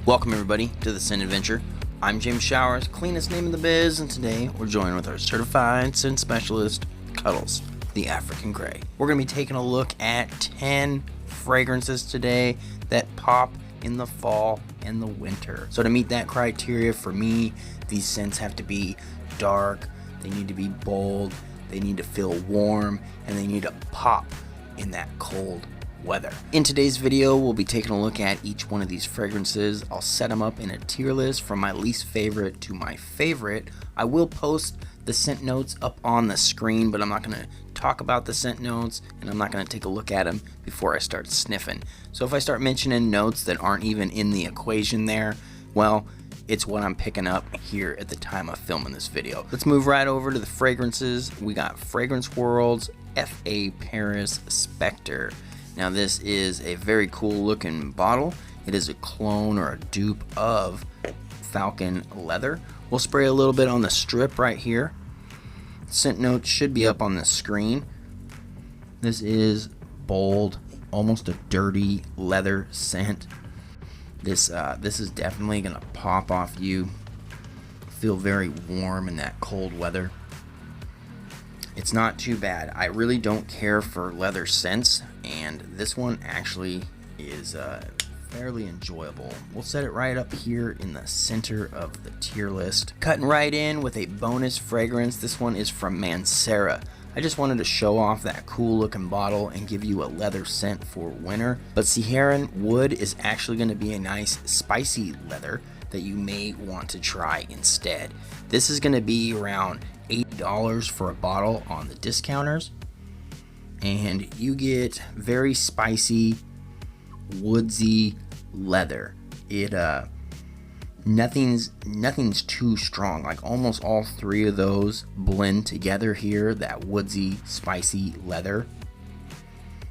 Welcome everybody to the Scent Adventure. I'm James Showers, cleanest name in the biz, and today we're joined with our certified scent specialist, Cuddles, the African Grey. We're going to be taking a look at 10 fragrances today that pop in the fall and the winter. So to meet that criteria, for me, these scents have to be dark, they need to be bold, they need to feel warm, and they need to pop in that cold weather. In today's video, we'll be taking a look at each one of these fragrances. I'll set them up in a tier list from my least favorite to my favorite. I will post the scent notes up on the screen, but I'm not going to talk about the scent notes, and I'm not going to take a look at them before I start sniffing. So if I start mentioning notes that aren't even in the equation there, well, it's what I'm picking up here at the time of filming this video. Let's move right over to the fragrances. We got Fragrance World's F.A. Paris Spectre. Now this is a very cool looking bottle. It is a clone or a dupe of Falcon Leather. We'll spray a little bit on the strip right here. Scent notes should be up on the screen. This is bold, almost a dirty leather scent. This is definitely gonna pop off you. Feel very warm in that cold weather. It's not too bad. I really don't care for leather scents, and this one actually is fairly enjoyable. We'll set it right up here in the center of the tier list. Cutting right in with a bonus fragrance. This one is from Mancera. I just wanted to show off that cool looking bottle and give you a leather scent for winter. But Saharan Wood is actually going to be a nice spicy leather that you may want to try instead. This is going to be around $8 for a bottle on the discounters, and you get very spicy, woodsy leather. Nothing's too strong. Like almost all three of those blend together here, that woodsy, spicy leather.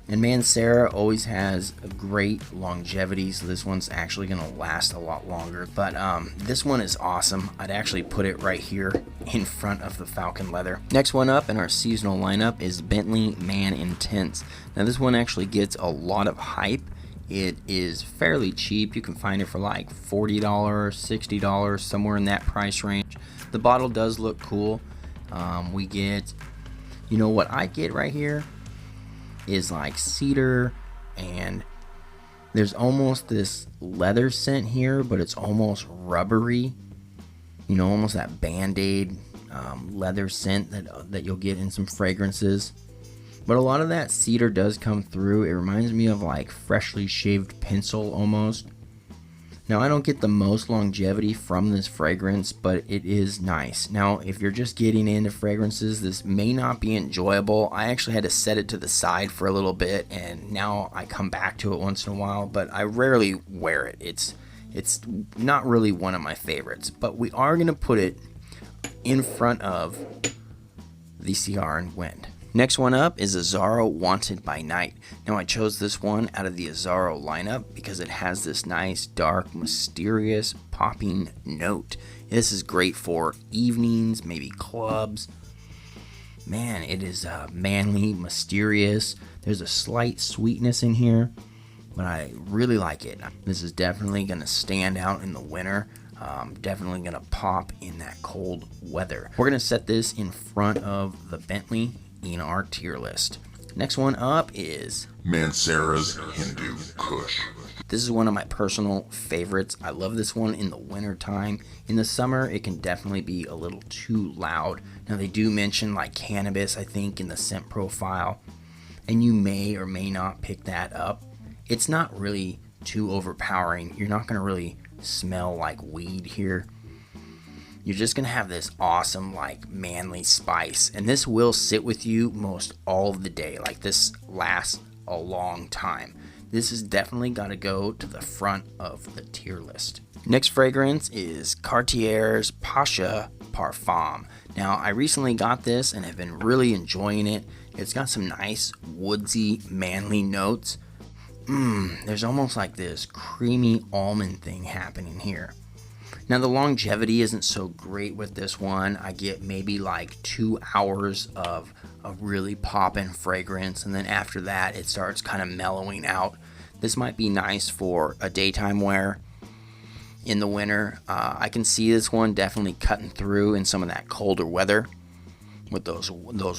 And Mancera always has a great longevity, so this one's actually going to last a lot longer. But this one is awesome. I'd actually put it right here in front of the Falcon Leather. Next one up in our seasonal lineup is Bentley Man Intense. Now this one actually gets a lot of hype. It is fairly cheap. You can find it for like $40, $60, somewhere in that price range. The bottle does look cool. We get, you know what I get right here is like cedar, and there's almost this leather scent here, but it's almost rubbery, you know, almost that Band-Aid leather scent that you'll get in some fragrances. But a lot of that cedar does come through. It reminds me of like freshly shaved pencil almost. Now I don't get the most longevity from this fragrance, but it is nice. Now if you're just getting into fragrances, this may not be enjoyable. I actually had to set it to the side for a little bit, and now I come back to it once in a while, but I rarely wear it. It's not really one of my favorites, but we are going to put it in front of the Saharan Wind. Next one up is Azzaro Wanted by Night. Now I chose this one out of the Azzaro lineup because it has this nice, dark, mysterious, popping note. This is great for evenings, maybe clubs. Man, it is manly, mysterious. There's a slight sweetness in here, but I really like it. This is definitely going to stand out in the winter. Definitely going to pop in that cold weather. We're going to set this in front of the Bentley in our tier list. Next one up is Mancera's Hindu Kush. This is one of my personal favorites. I love this one in the winter time. In the summer, it can definitely be a little too loud. Now they do mention like cannabis, I think, in the scent profile, and you may or may not pick that up. It's not really too overpowering. You're not going to really smell like weed here. You're just going to have this awesome, like, manly spice. And this will sit with you most all of the day. Like, this lasts a long time. This has definitely got to go to the front of the tier list. Next fragrance is Cartier's Pasha Parfum. Now, I recently got this and have been really enjoying it. It's got some nice, woodsy, manly notes. There's almost like this creamy almond thing happening here. Now the longevity isn't so great with this one. I get maybe like 2 hours of a really poppin' fragrance, and then after that it starts kind of mellowing out. This might be nice for a daytime wear. in the winter. I can see this one definitely cutting through in some of that colder weather with those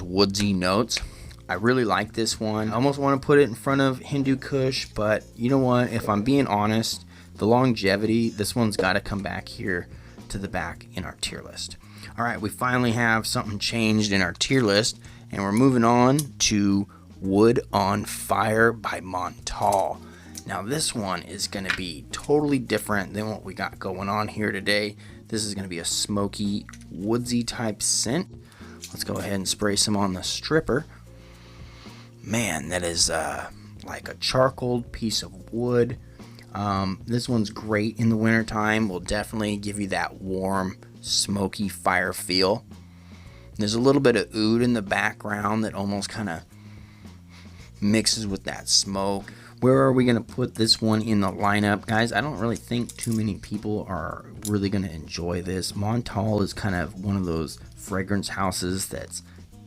woodsy notes. I really like this one. I almost want to put it in front of Hindu Kush, but you know what? If I'm being honest, the longevity, this one's got to come back here to the back in our tier list. All right, we finally have something changed in our tier list, and we're moving on to Wood on Fire by Montal. Now this one is going to be totally different than what we got going on here today. This is going to be a smoky, woodsy type scent. Let's go ahead and spray some on the stripper. Man, that is like a charcoal piece of wood. This one's great in the wintertime. Will definitely give you that warm, smoky fire feel. There's a little bit of oud in the background that almost kind of mixes with that smoke. Where are we going to put this one in the lineup? Guys, I don't really think too many people are really going to enjoy this. Montal is kind of one of those fragrance houses that's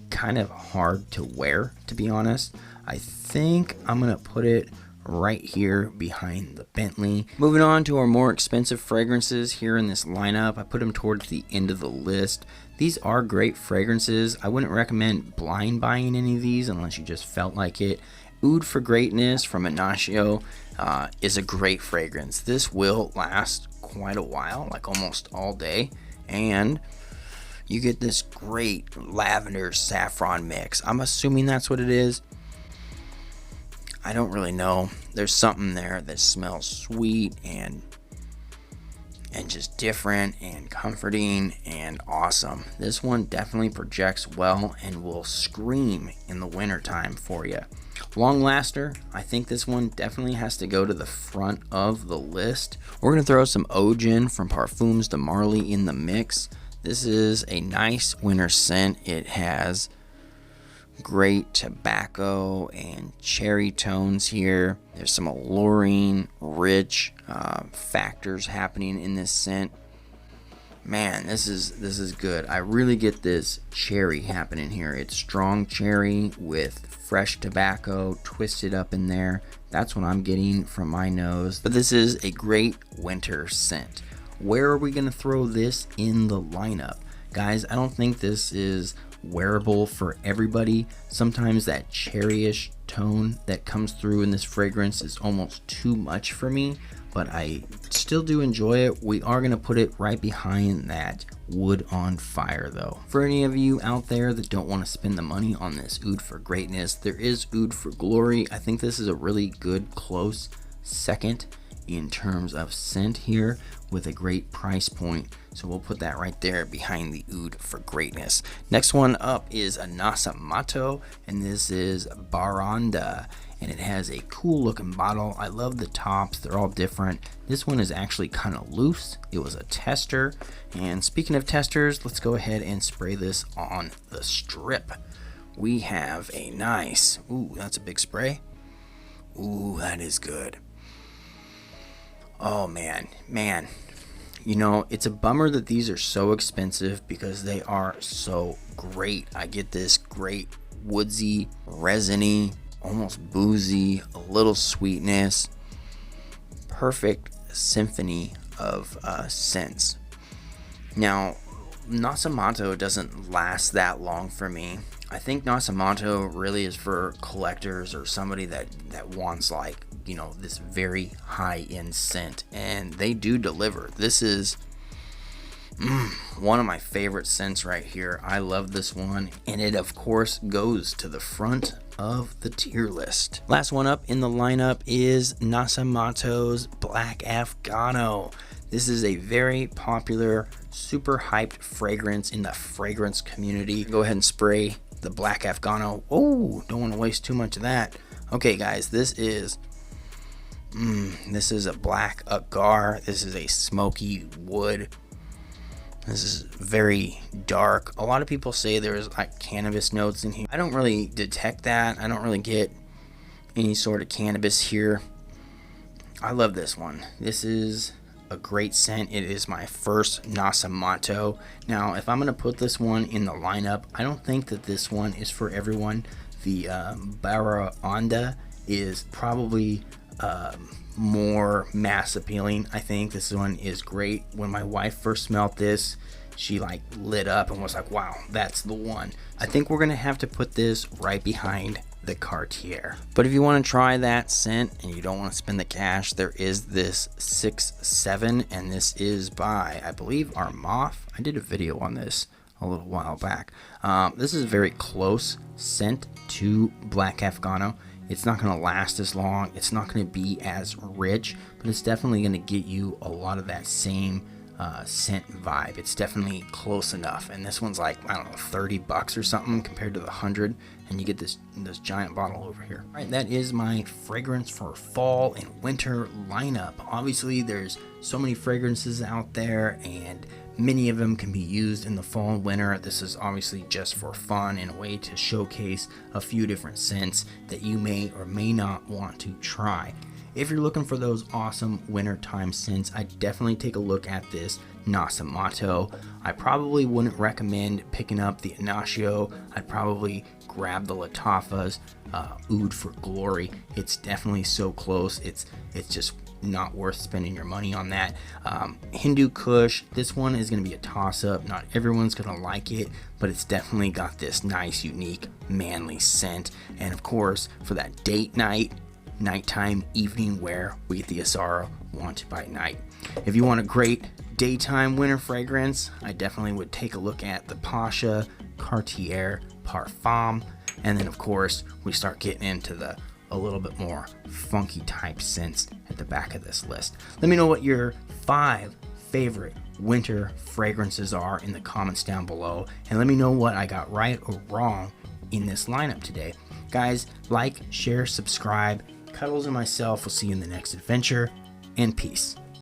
kind of hard to wear, to be honest. I think I'm going to put it right here behind the Bentley. Moving on to our more expensive fragrances here in this lineup. I put them towards the end of the list. These are great fragrances. I wouldn't recommend blind buying any of these unless you just felt like it. Oud for Greatness from Ignacio is a great fragrance. This will last quite a while, like almost all day, and you get this great lavender saffron mix. I'm assuming that's what it is. I don't really know. There's something there that smells sweet and just different and comforting and awesome. This one definitely projects well and will scream in the wintertime for you. Long laster, I think this one definitely has to go to the front of the list. We're going to throw some Ogen from Parfums de Marly in the mix. This is a nice winter scent. It has great tobacco and cherry tones here. There's some alluring, rich factors happening in this scent. Man, this is good. I really get this cherry happening here. It's strong cherry with fresh tobacco twisted up in there. That's what I'm getting from my nose. But this is a great winter scent. Where are we going to throw this in the lineup? Guys, I don't think this is wearable for everybody. Sometimes that cherryish tone that comes through in this fragrance is almost too much for me, but I still do enjoy it. We are going to put it right behind that Wood on Fire though. For any of you out there that don't want to spend the money on this Oud for Greatness, there is Oud for Glory. I think this is a really good close second in terms of scent here with a great price point. So we'll put that right there behind the Oud for Greatness. Next one up is a Nasa Mato, and this is Baranda, and it has a cool looking bottle. I love the tops, they're all different. This one is actually kind of loose. It was a tester, and speaking of testers, let's go ahead and spray this on the strip. We have a nice, ooh, that's a big spray. Ooh, that is good. Oh man, you know, it's a bummer that these are so expensive because they are so great. I get this great woodsy, resiny, almost boozy, a little sweetness, perfect symphony of scents. Now, Nasa Mato doesn't last that long for me. I think Nasa Mato really is for collectors or somebody that wants, like, you know, this very high-end scent, and they do deliver. This is one of my favorite scents right here. I love this one, and it of course goes to the front of the tier list. Last one up in the lineup is Nasa Mato's Black Afghano. This is a very popular, super hyped fragrance in the fragrance community. Go ahead and spray the Black Afghano. Oh, don't want to waste too much of that. Okay guys, this is a black agar. This is a smoky wood. This is very dark. A lot of people say there's like cannabis notes in here. I don't really detect that. I don't really get any sort of cannabis here. I love this one. This is a great scent. It is my first Nasa Mato. Now, if I'm going to put this one in the lineup, I don't think that this one is for everyone. The Baranda is probably more mass appealing. I think this one is great. When my wife first smelled this, she like lit up and was like, wow, that's the one. I think we're gonna have to put this right behind the Cartier. But if you want to try that scent and you don't want to spend the cash, there is this 6-7, and this is by, I believe, Armaf. I did a video on this a little while back. This is a very close scent to Black Afgano. It's not going to last as long. It's not going to be as rich, but it's definitely going to get you a lot of that same scent vibe. It's definitely close enough. And this one's like, I don't know, $30 or something compared to the 100, and you get this giant bottle over here. All right, that is my fragrance for fall and winter lineup. Obviously, there's so many fragrances out there, and many of them can be used in the fall and winter. This is obviously just for fun and a way to showcase a few different scents that you may or may not want to try. If you're looking for those awesome wintertime scents, I definitely take a look at this Nasomatto. I probably wouldn't recommend picking up the Ignacio. I'd probably grab the Lattaf's Oud for Glory. It's definitely so close. It's just not worth spending your money on that. Hindu Kush, this one is going to be a toss-up. Not everyone's going to like it, but it's definitely got this nice, unique, manly scent. And of course, for that date night, nighttime, evening wear, we get the Asaro Wanted by Night. If you want a great daytime winter fragrance, I definitely would take a look at the Pasha Cartier Parfum. And then of course, we start getting into a little bit more funky type scents at the back of this list. Let me know what your 5 favorite winter fragrances are in the comments down below, and let me know what I got right or wrong in this lineup today. Guys, like, share, subscribe. Cuddles and myself will see you in the next adventure, and peace.